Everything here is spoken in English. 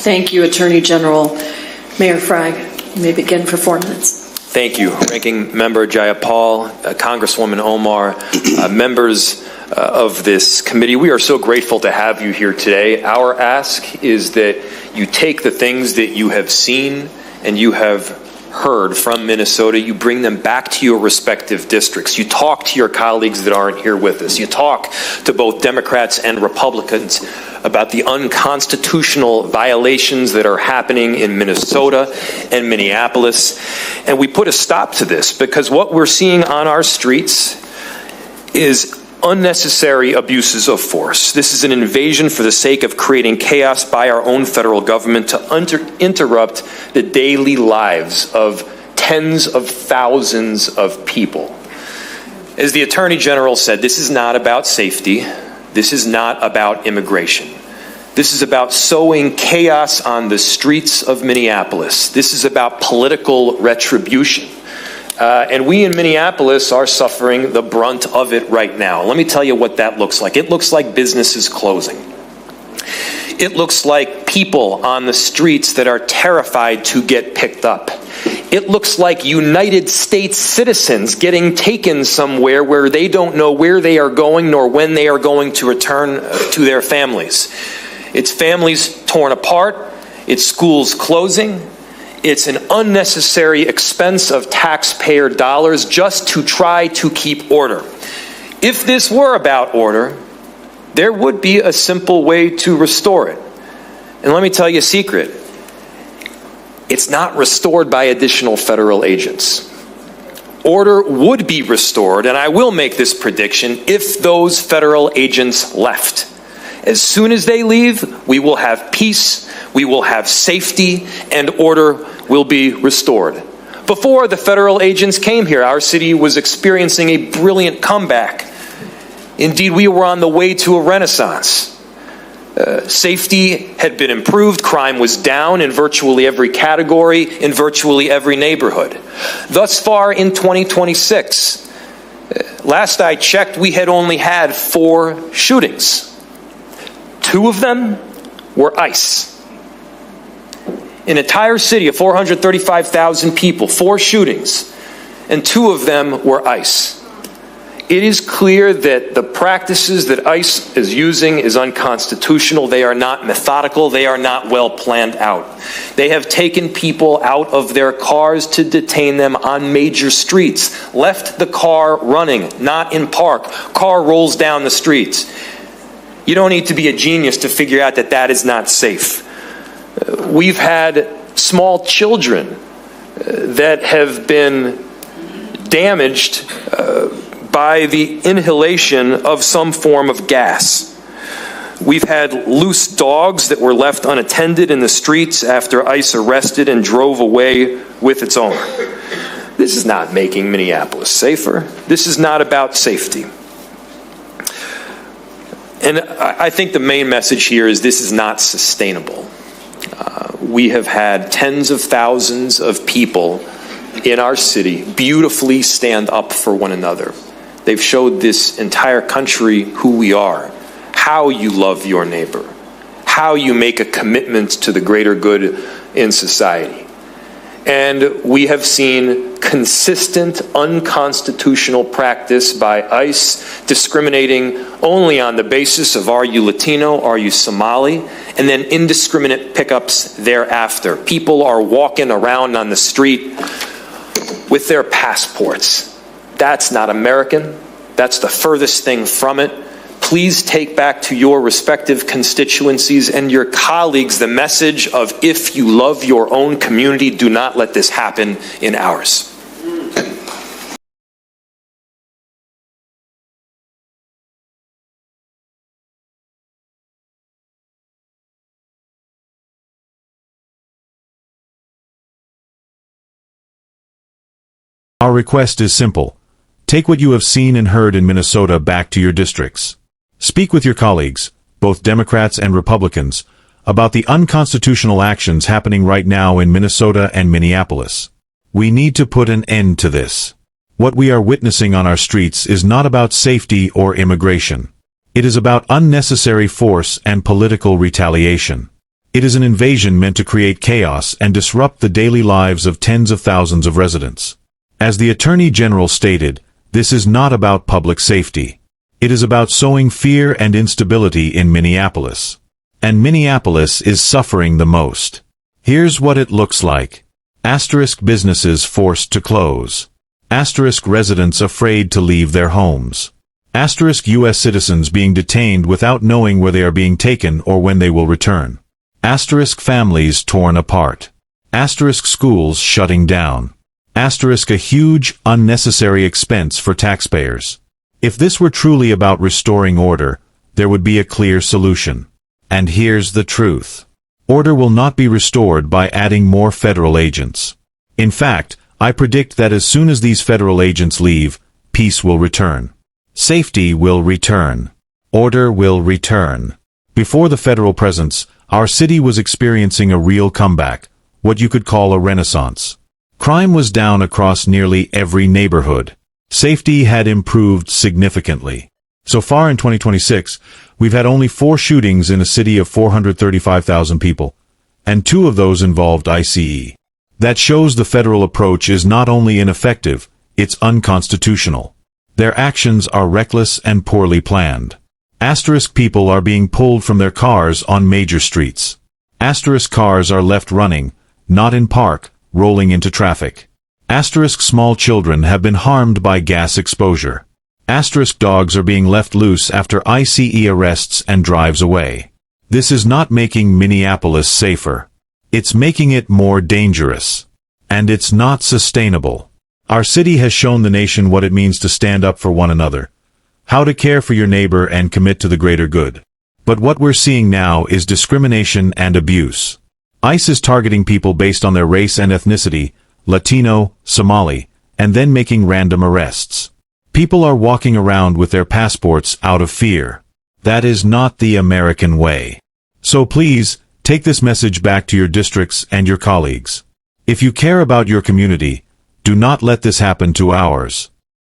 Thank you, Attorney General. Mayor Frey, you may begin for 4 minutes. Thank you, Ranking Member Jayapal, Congresswoman Omar, members of this committee. We are so grateful to have you here today. Our ask is that you take the things that you have seen and you have heard from Minnesota, you bring them back to your respective districts. You talk to your colleagues that aren't here with us. You talk to both Democrats and Republicans about the unconstitutional violations that are happening in Minnesota and Minneapolis. And we put a stop to this because what we're seeing on our streets is unnecessary abuses of force. This is an invasion for the sake of creating chaos by our own federal government to interrupt the daily lives of tens of thousands of people. As the Attorney General said, this is not about safety. This is not about immigration. This is about sowing chaos on the streets of Minneapolis. This is about political retribution. And we in Minneapolis are suffering the brunt of it right now. Let me tell you what that looks like. It looks like businesses closing. It looks like people on the streets that are terrified to get picked up. It looks like United States citizens getting taken somewhere where they don't know where they are going nor when they are going to return to their families. It's families torn apart. It's schools closing. It's an unnecessary expense of taxpayer dollars just to try to keep order. If this were about order, there would be a simple way to restore it. And let me tell you a secret. It's not restored by additional federal agents. Order would be restored, and I will make this prediction, if those federal agents left. As soon as they leave, we will have peace, we will have safety, and order will be restored. Before the federal agents came here, our city was experiencing a brilliant comeback. Indeed, we were on the way to a renaissance. Safety had been improved, crime was down in virtually every category, in virtually every neighborhood. Thus far in 2026, last I checked, we had only had 4 shootings. 2 of them were ICE. An entire city of 435,000 people, 4 shootings, and 2 of them were ICE. It is clear that the practices that ICE is using is unconstitutional. They are not methodical. They are not well planned out. They have taken people out of their cars to detain them on major streets, left the car running, not in park. Car rolls down the streets. You don't need to be a genius to figure out that that is not safe. We've had small children that have been damaged by the inhalation of some form of gas. We've had loose dogs that were left unattended in the streets after ICE arrested and drove away with its owner. This is not making Minneapolis safer. This is not about safety. And I think the main message here is this is not sustainable. We have had tens of thousands of people in our city beautifully stand up for one another. They've showed this entire country who we are, how you love your neighbor, how you make a commitment to the greater good in society. And we have seen consistent unconstitutional practice by ICE discriminating only on the basis of are you Latino, are you Somali, and then indiscriminate pickups thereafter. People are walking around on the street with their passports. That's not American. That's the furthest thing from it. Please take back to your respective constituencies and your colleagues the message of if you love your own community, do not let this happen in ours. Our request is simple. Take what you have seen and heard in Minnesota back to your districts. Speak with your colleagues, both Democrats and Republicans, about the unconstitutional actions happening right now in Minnesota and Minneapolis. We need to put an end to this. What we are witnessing on our streets is not about safety or immigration. It is about unnecessary force and political retaliation. It is an invasion meant to create chaos and disrupt the daily lives of tens of thousands of residents. As the Attorney General stated, this is not about public safety. It is about sowing fear and instability in Minneapolis. And Minneapolis is suffering the most. Here's what it looks like. Asterisk businesses forced to close. Asterisk residents afraid to leave their homes. Asterisk U.S. citizens being detained without knowing where they are being taken or when they will return. Asterisk families torn apart. Asterisk schools shutting down. Asterisk a huge, unnecessary expense for taxpayers. If this were truly about restoring order, there would be a clear solution. And here's the truth. Order will not be restored by adding more federal agents. In fact, I predict that as soon as these federal agents leave, peace will return. Safety will return. Order will return. Before the federal presence, our city was experiencing a real comeback, what you could call a renaissance. Crime was down across nearly every neighborhood. Safety had improved significantly. So far in 2026, we've had only 4 shootings in a city of 435,000 people, and 2 of those involved ICE. That shows the federal approach is not only ineffective, it's unconstitutional. Their actions are reckless and poorly planned. Asterisk people are being pulled from their cars on major streets. Asterisk cars are left running, not in park, rolling into traffic. Asterisk small children have been harmed by gas exposure. Asterisk dogs are being left loose after ICE arrests and drives away. This is not making Minneapolis safer. It's making it more dangerous. And it's not sustainable. Our city has shown the nation what it means to stand up for one another, how to care for your neighbor and commit to the greater good. But what we're seeing now is discrimination and abuse. ICE is targeting people based on their race and ethnicity, Latino, Somali, and then making random arrests. People are walking around with their passports out of fear. That is not the American way. So please, take this message back to your districts and your colleagues. If you care about your community, do not let this happen to ours.